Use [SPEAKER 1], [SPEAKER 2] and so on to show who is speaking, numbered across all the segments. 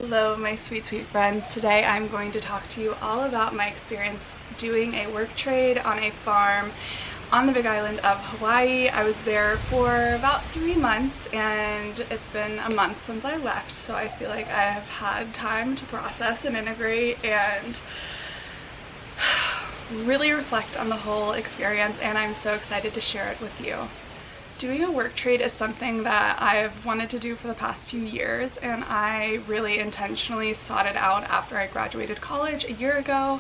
[SPEAKER 1] Hello my sweet friends. Today I'm going to talk to you all about my experience doing a work trade on a farm on the Big Island of Hawaii. I was there for about 3 months and it's been a month since I left, so I feel like I have had time to process and integrate and really reflect on the whole experience, and I'm so excited to share it with you. Doing a work trade is something that I've wanted to do for the past few years, and I really intentionally sought it out after I graduated college a year ago.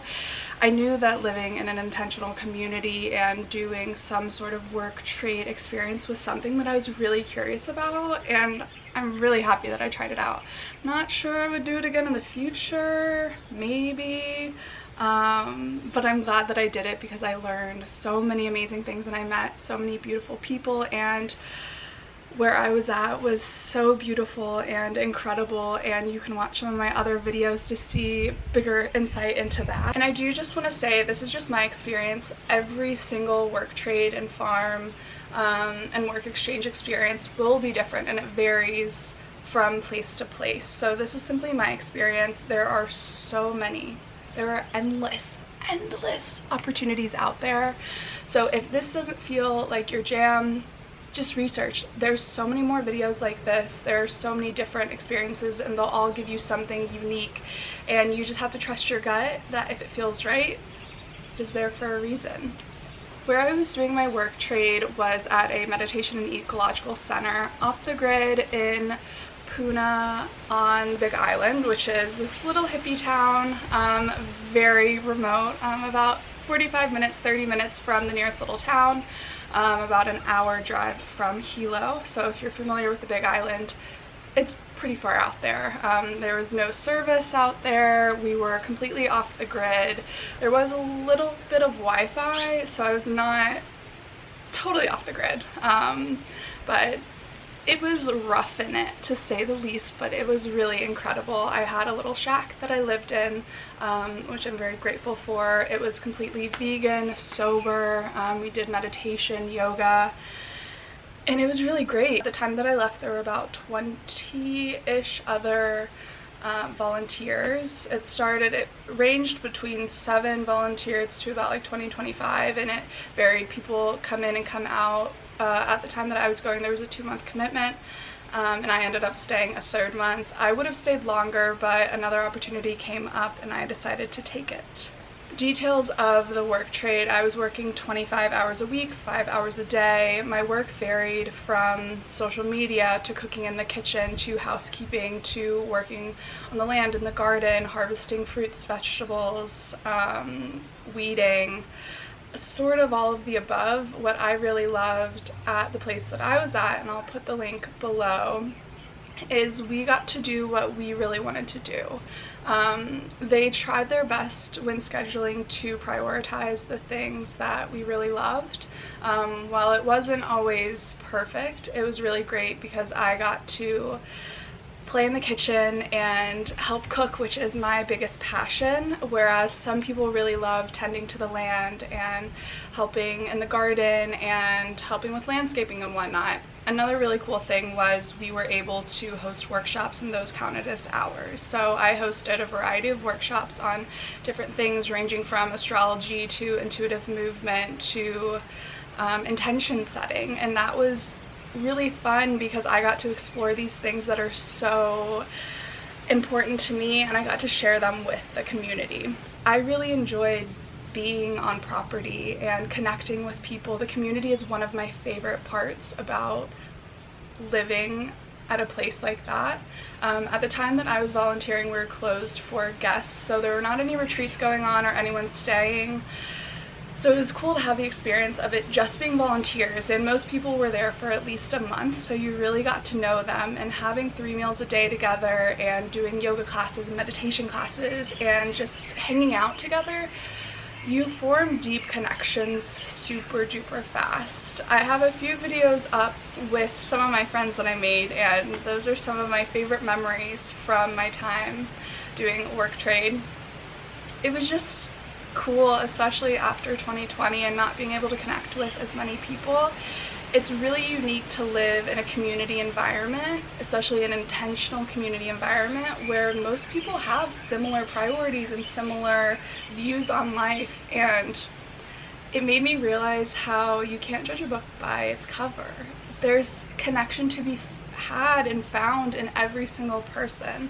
[SPEAKER 1] I knew that living in an intentional community and doing some sort of work trade experience was something that I was really curious about, and I'm really happy that I tried it out. Not sure I would do it again in the future, maybe. But I'm glad that I did it because I learned so many amazing things and I met so many beautiful people, and where I was at was so beautiful and incredible, and you can watch some of my other videos to see bigger insight into that. And I do just want to say, this is just my experience. Every single work trade and farm and work exchange experience will be different, and it varies from place to place. So this is simply my experience. There are so many. There are endless opportunities out there. So if this doesn't feel like your jam, just research. There's so many more videos like this. There are so many different experiences, and they'll all give you something unique, and you just have to trust your gut that if it feels right, it is there for a reason. Where I was doing my work trade was at a meditation and ecological center off the grid in Puna on Big Island, which is this little hippie town, very remote, about 45 minutes, 30 minutes from the nearest little town, about an hour drive from Hilo. So if you're familiar with the Big Island, it's pretty far out there. There was no service out there. We were completely off the grid. There was a little bit of Wi-Fi, so I was not totally off the grid, but it was rough in it, to say the least, but it was really incredible. I had a little shack that I lived in, which I'm very grateful for. It was completely vegan, sober. We did meditation, yoga, and it was really great. At the time that I left, there were about 20-ish other volunteers. It ranged between 7 volunteers to about like 20-25, and it varied. People come in and come out. At the time that I was going, there was a 2-month commitment, and I ended up staying a 3rd month. I would have stayed longer, but another opportunity came up and I decided to take it. Details of the work trade: I was working 25 hours a week, 5 hours a day. My work varied from social media to cooking in the kitchen to housekeeping to working on the land in the garden, harvesting fruits, vegetables, weeding. Sort of all of the above. What I really loved at the place that I was at, and I'll put the link below, is we got to do what we really wanted to do. They tried their best when scheduling to prioritize the things that we really loved. While it wasn't always perfect, it was really great because I got to play in the kitchen and help cook, which is my biggest passion, whereas some people really love tending to the land and helping in the garden and helping with landscaping and whatnot. Another really cool thing was we were able to host workshops, and those counted as hours. So I hosted a variety of workshops on different things, ranging from astrology to intuitive movement to intention setting, and that was really fun because I got to explore these things that are so important to me, and I got to share them with the community. I really enjoyed being on property and connecting with people. The community is one of my favorite parts about living at a place like that. At the time that I was volunteering, we were closed for guests, so there were not any retreats going on or anyone staying. So it was cool to have the experience of it just being volunteers, and most people were there for at least a month, so you really got to know them, and having 3 meals a day together and doing yoga classes and meditation classes and just hanging out together, you form deep connections super duper fast. I have a few videos up with some of my friends that I made, and those are some of my favorite memories from my time doing work trade. It was just cool, especially after 2020 and not being able to connect with as many people. It's really unique to live in a community environment, especially an intentional community environment where most people have similar priorities and similar views on life. And it made me realize how you can't judge a book by its cover. There's connection to be had and found in every single person.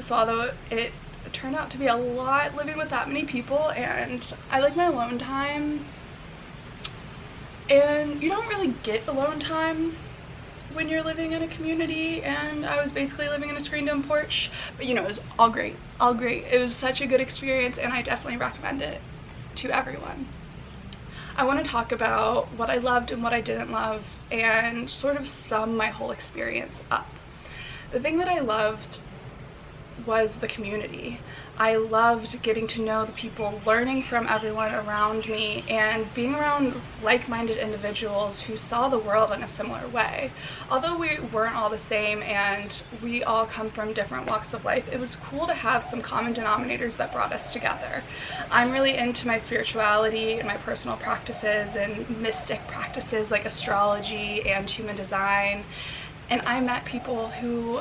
[SPEAKER 1] So although it turned out to be a lot living with that many people, and I like my alone time, and you don't really get alone time when you're living in a community, and I was basically living in a screened-in porch, but it was all great, all great. It was such a good experience, and I definitely recommend it to everyone. I want to talk about what I loved and what I didn't love and sort of sum my whole experience up. The thing that I loved was the community. I loved getting to know the people, learning from everyone around me, and being around like-minded individuals who saw the world in a similar way. Although we weren't all the same and we all come from different walks of life, it was cool to have some common denominators that brought us together. I'm really into my spirituality and my personal practices and mystic practices like astrology and human design, and I met people who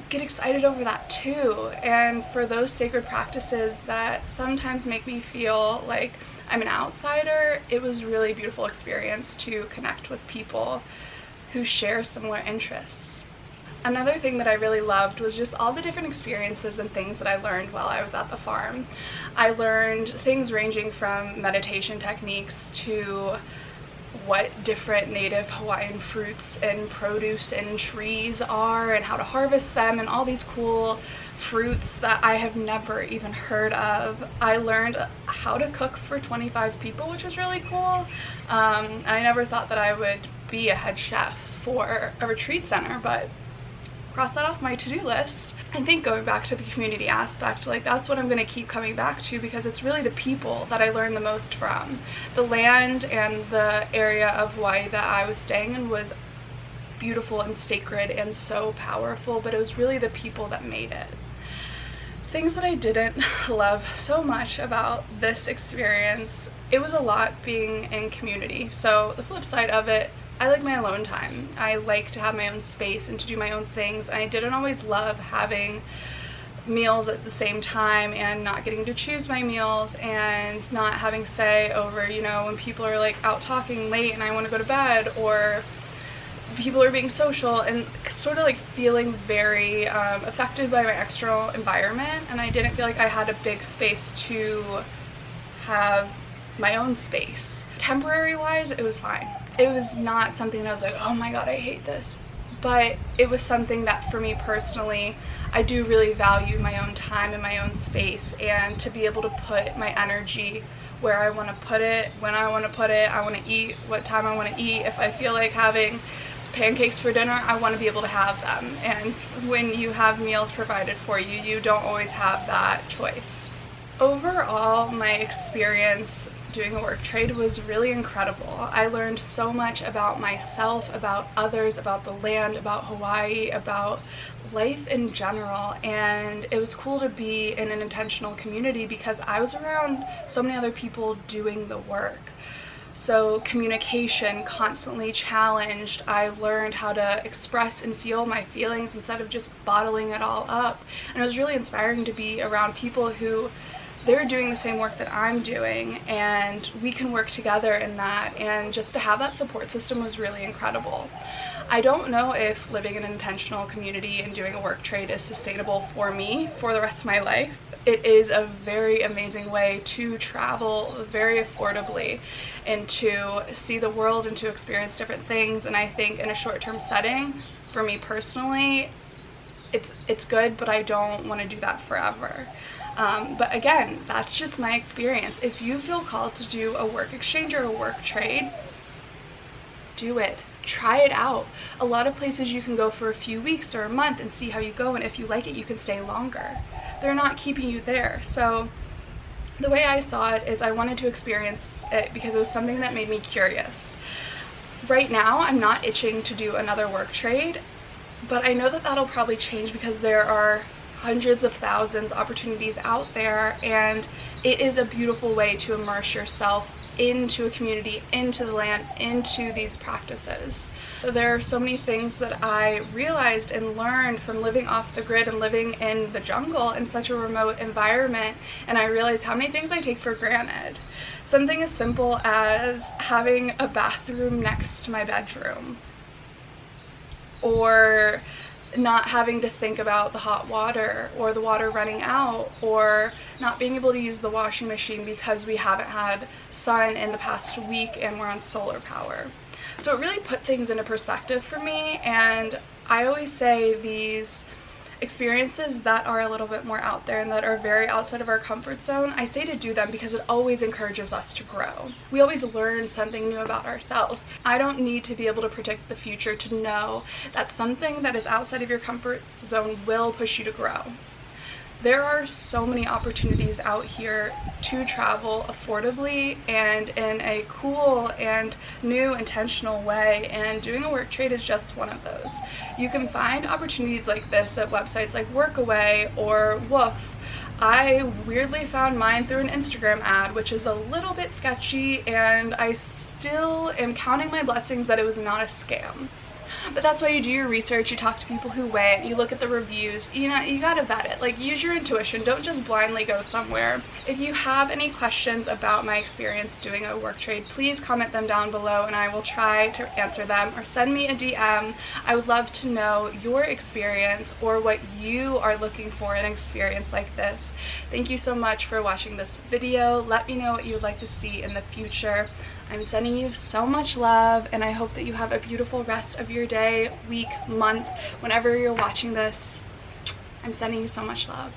[SPEAKER 1] get excited over that too, and for those sacred practices that sometimes make me feel like I'm an outsider, it was a really beautiful experience to connect with people who share similar interests. Another thing that I really loved was just all the different experiences and things that I learned while I was at the farm. I learned things ranging from meditation techniques to what different native Hawaiian fruits and produce and trees are and how to harvest them and all these cool fruits that I have never even heard of. I learned how to cook for 25 people, which was really cool. I never thought that I would be a head chef for a retreat center, but cross that off my to-do list. I think going back to the community aspect, like that's what I'm going to keep coming back to, because it's really the people that I learned the most from. The land and the area of Hawaii that I was staying in was beautiful and sacred and so powerful, but it was really the people that made it. Things that I didn't love so much about this experience, it was a lot being in community. So the flip side of it, I like my alone time. I like to have my own space and to do my own things, and I didn't always love having meals at the same time and not getting to choose my meals and not having say over, when people are like out talking late and I want to go to bed, or people are being social, and sort of like feeling very affected by my external environment, and I didn't feel like I had a big space to have my own space. Temporary wise, it was fine. It was not something that I was like, oh my god, I hate this. But it was something that for me personally, I do really value my own time and my own space, and to be able to put my energy where I want to put it, when I want to put it, I want to eat what time I want to eat. If I feel like having pancakes for dinner, I want to be able to have them. And when you have meals provided for you, you don't always have that choice. Overall, my experience doing a work trade was really incredible. I learned so much about myself, about others, about the land, about Hawaii, about life in general, and it was cool to be in an intentional community because I was around so many other people doing the work. So communication, constantly challenged. I learned how to express and feel my feelings instead of just bottling it all up, and it was really inspiring to be around people who they're doing the same work that I'm doing, and we can work together in that, and just to have that support system was really incredible. I don't know if living in an intentional community and doing a work trade is sustainable for me for the rest of my life. It is a very amazing way to travel very affordably and to see the world and to experience different things, and I think in a short-term setting, for me personally, it's good, but I don't want to do that forever. But again, that's just my experience. If you feel called to do a work exchange or a work trade, do it. Try it out. A lot of places you can go for a few weeks or a month and see how you go, and if you like it, you can stay longer. They're not keeping you there. So the way I saw it is I wanted to experience it because it was something that made me curious. Right now, I'm not itching to do another work trade, but I know that that'll probably change because there are hundreds of thousands of opportunities out there, and it is a beautiful way to immerse yourself into a community, into the land, into these practices. There are so many things that I realized and learned from living off the grid and living in the jungle in such a remote environment, and I realized how many things I take for granted. Something as simple as having a bathroom next to my bedroom, or not having to think about the hot water or the water running out, or not being able to use the washing machine because we haven't had sun in the past week and we're on solar power. So it really put things into perspective for me, and I always say these experiences that are a little bit more out there and that are very outside of our comfort zone, I say to do them because it always encourages us to grow. We always learn something new about ourselves. I don't need to be able to predict the future to know that something that is outside of your comfort zone will push you to grow. There are so many opportunities out here to travel affordably and in a cool and new intentional way, and doing a Worktrade is just one of those. You can find opportunities like this at websites like Workaway or Woof. I weirdly found mine through an Instagram ad, which is a little bit sketchy, and I still am counting my blessings that it was not a scam. But that's why you do your research, you talk to people who went, you look at the reviews, you know, you gotta vet it. Like, use your intuition, don't just blindly go somewhere. If you have any questions about my experience doing a Worktrade, please comment them down below and I will try to answer them, or send me a DM. I would love to know your experience or what you are looking for in an experience like this. Thank you so much for watching this video. Let me know what you would like to see in the future. I'm sending you so much love, and I hope that you have a beautiful rest of your day, week, month, whenever you're watching this. I'm sending you so much love.